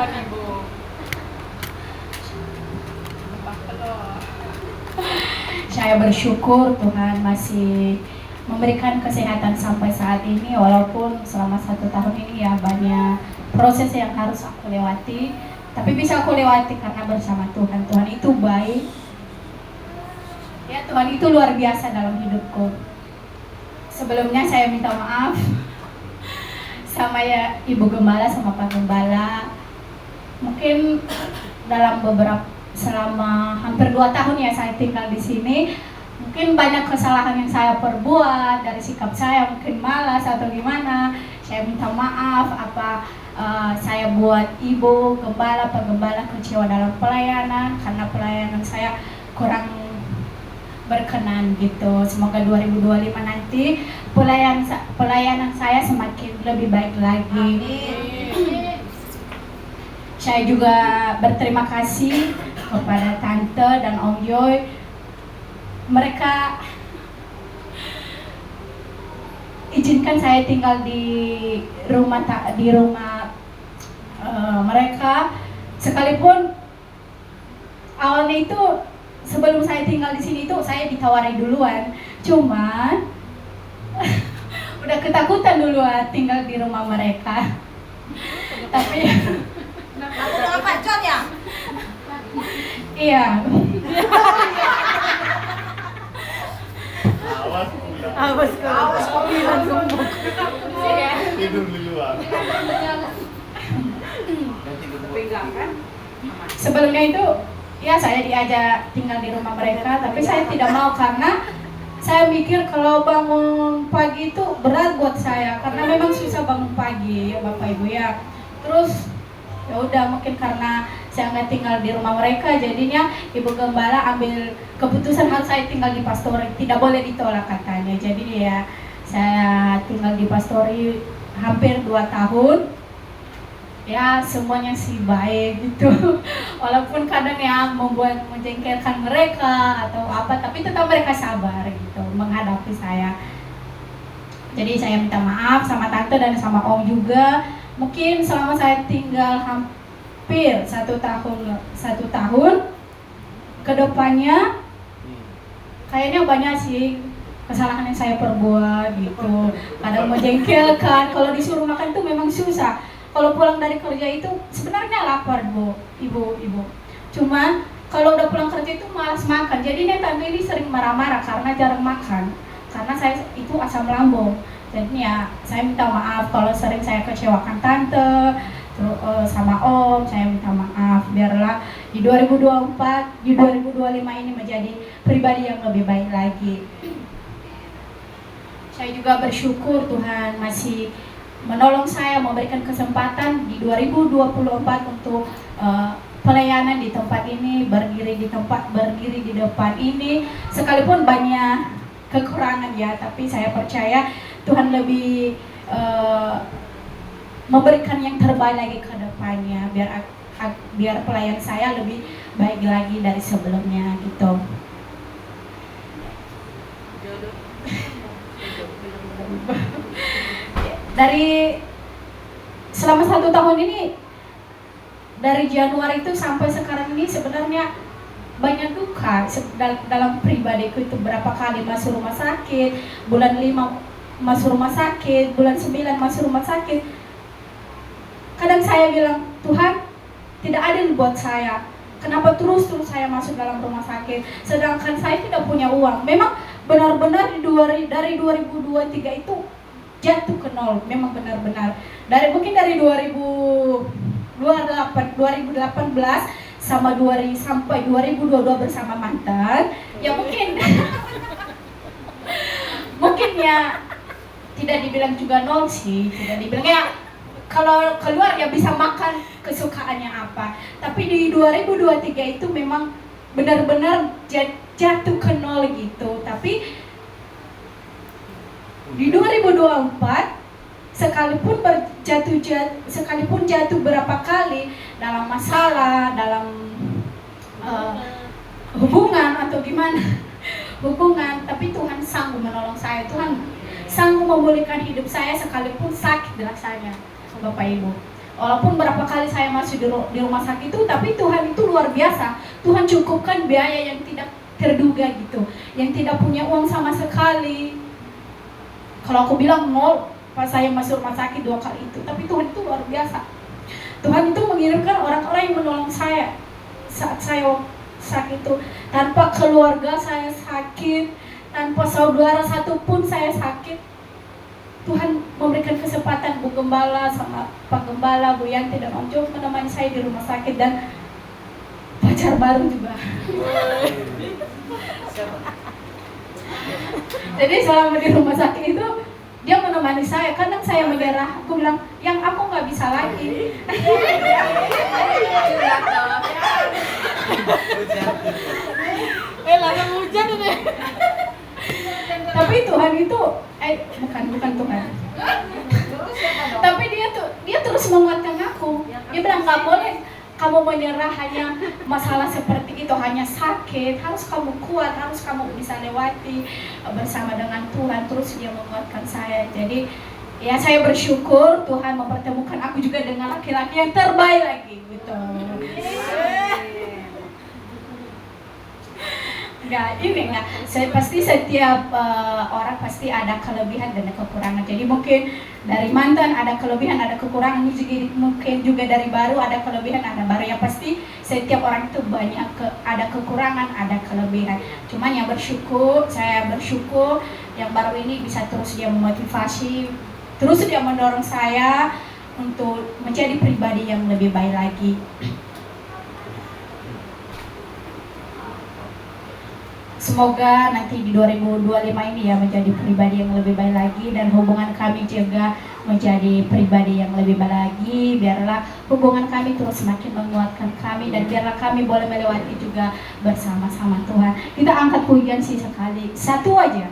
Silakan Ibu. Saya bersyukur Tuhan masih memberikan kesehatan sampai saat ini, walaupun selama 1 tahun ini ya banyak proses yang harus aku lewati, tapi bisa aku lewati karena bersama Tuhan. Tuhan itu baik ya, Tuhan itu luar biasa dalam hidupku. Sebelumnya saya minta maaf sama ya Ibu Gembala sama Pak Gembala. Mungkin dalam selama hampir 2 tahun ya saya tinggal di sini, mungkin banyak kesalahan yang saya perbuat, dari sikap saya mungkin malas atau gimana. Saya minta maaf saya buat Ibu Gembala, Pak Gembala kecewa dalam pelayanan, karena pelayanan saya kurang berkenan gitu. Semoga 2025 nanti pelayanan saya semakin lebih baik lagi. Amin. Saya juga berterima kasih kepada Tante dan Om Yoy. Mereka izinkan saya tinggal di rumah mereka, sekalipun awalnya itu sebelum saya tinggal di sini itu saya ditawari duluan, cuman udah ketakutan duluan tinggal di rumah mereka. Tapi apa John ya? iya. Awas kau bilang gemuk. Tidur di luar. Sebelumnya itu ya saya diajak tinggal di rumah mereka, tapi saya tidak mau karena saya mikir kalau bangun pagi itu berat buat saya, karena memang susah bangun pagi ya Bapak Ibu ya. Terus ya udah, mungkin karena saya nggak tinggal di rumah mereka, jadinya Ibu Gembala ambil keputusan harus saya tinggal di Pastori, tidak boleh ditolak katanya. Jadi ya saya tinggal di Pastori hampir 2 tahun. Ya semuanya sih baik gitu. Walaupun kadang ya menjengkelkan mereka atau apa, tapi tetap mereka sabar gitu menghadapi saya. Jadi saya minta maaf sama Tante dan sama Om juga. Mungkin selama saya tinggal hampir 1 tahun ke depannya kayaknya banyak sih kesalahan yang saya perbuat gitu. Kadang menjengkelkan, kalau disuruh makan tuh memang susah. Kalau pulang dari kerja itu sebenarnya lapar ibu. Cuma kalau udah pulang kerja itu malas makan. Jadi Tante ini sering marah-marah karena jarang makan. Karena saya itu asam lambung. Jadi ya saya minta maaf kalau sering saya kecewakan Tante, sama Om. Saya minta maaf. Biarlah di 2024, di 2025 ini menjadi pribadi yang lebih baik lagi. Saya juga bersyukur Tuhan masih menolong saya, memberikan kesempatan di 2024 untuk pelayanan di tempat ini, berdiri di depan ini. Sekalipun banyak kekurangan ya, tapi saya percaya Tuhan lebih memberikan yang terbaik lagi ke depannya, biar pelayan saya lebih baik lagi dari sebelumnya gitu. Dari selama 1 tahun ini, dari Januari itu sampai sekarang ini sebenarnya banyak duka dalam pribadiku itu. Berapa kali masuk rumah sakit, bulan 5 masuk rumah sakit, bulan 9 masuk rumah sakit. Kadang saya bilang, Tuhan tidak adil buat saya, kenapa terus saya masuk dalam rumah sakit sedangkan saya tidak punya uang. Memang benar-benar dari 2023 itu jatuh ke nol, memang benar-benar. Mungkin dari 2018 sampai 2022 bersama mantan, ya mungkin mungkin ya tidak dibilang juga nol sih, tidak dibilang ya kalau keluar ya bisa makan kesukaannya apa. Tapi di 2023 itu memang benar-benar jatuh ke nol gitu. Tapi di 2024 sekalipun jatuh berapa kali dalam masalah, dalam hubungan atau gimana hubungan, tapi Tuhan sanggup menolong saya. Tuhan sanggup memulihkan hidup saya sekalipun sakit rasanya, Bapak Ibu. Walaupun berapa kali saya masuk di rumah sakit itu, tapi Tuhan itu luar biasa. Tuhan cukupkan biaya yang tidak terduga gitu, yang tidak punya uang sama sekali. Kalau aku bilang nol pas saya masuk rumah sakit 2 kali itu, tapi Tuhan itu luar biasa. Tuhan itu mengirimkan orang-orang yang menolong saya saat saya sakit itu. Tanpa keluarga saya sakit, tanpa saudara satupun saya sakit, Tuhan memberikan kesempatan Bu Gembala sama Pak Gembala, Bu Yanti dan Om Jo menemani saya di rumah sakit, dan pacar baru juga. Jadi selama di rumah sakit itu dia menemani saya. Kadang saya menyerah, aku bilang, yang aku nggak bisa lagi. Lagi hujan ini. Tapi Tuhan itu, bukan Tuhan. Tapi dia terus menguatkan aku. Dia bilang nggak boleh kamu menyerah hanya masalah seperti itu, hanya sakit. Harus kamu kuat, harus kamu bisa lewati bersama dengan Tuhan. Terus dia menguatkan saya. Jadi ya saya bersyukur Tuhan mempertemukan aku juga dengan laki-laki yang terbaik lagi gitu. Pasti setiap orang pasti ada kelebihan dan kekurangan. Jadi mungkin dari mantan ada kelebihan, ada kekurangan. Ini mungkin juga dari baru ada kelebihan, ada baru. Yang pasti setiap orang itu banyak ada kekurangan, ada kelebihan. Cuman yang saya bersyukur yang baru ini bisa terus dia memotivasi, terus dia mendorong saya untuk menjadi pribadi yang lebih baik lagi. Semoga nanti di 2025 ini ya menjadi pribadi yang lebih baik lagi, dan hubungan kami juga menjadi pribadi yang lebih baik lagi. Biarlah hubungan kami terus semakin menguatkan kami, dan biarlah kami boleh melewati juga bersama-sama Tuhan. Kita angkat pujian sekali, satu aja.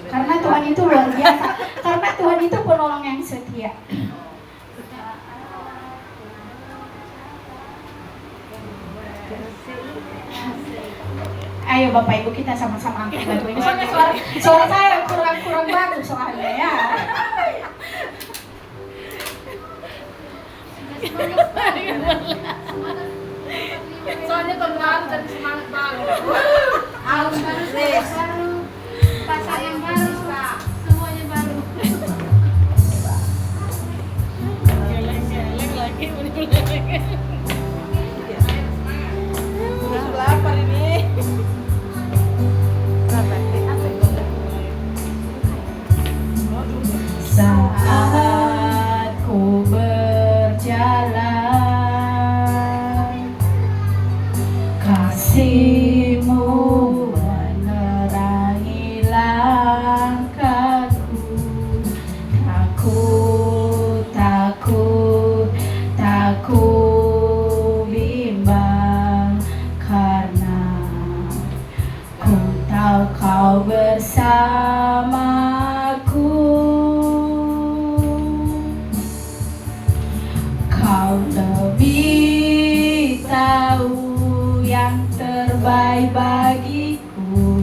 Karena Tuhan itu luar biasa. Karena Tuhan itu penolong yang setia. Ayo Bapak Ibu kita sama-sama angkat lagu ini. Suara saya kurang bagus soalnya ya. Soalnya tahun baru dan semangat baru. Tahun baru, pasangan baru, semuanya baru. Geleng lagi. Lapar ini. Saat ku berjalan, kasih-Mu menerangi langkahku. Tak ku bimbang, karena ku tahu Kau bersamaku. Kau lebih tahu yang terbaik bagiku.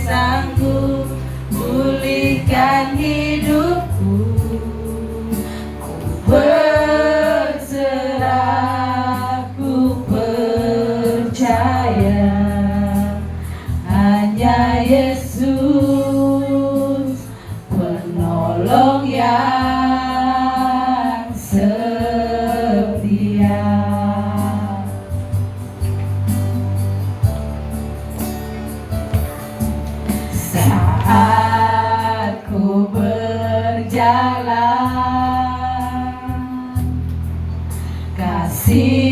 Sanggup pulihkan hidupku. Ku berserah, ku percaya hanya Yesus penolong yang setia. Saat ku berjalan, kasih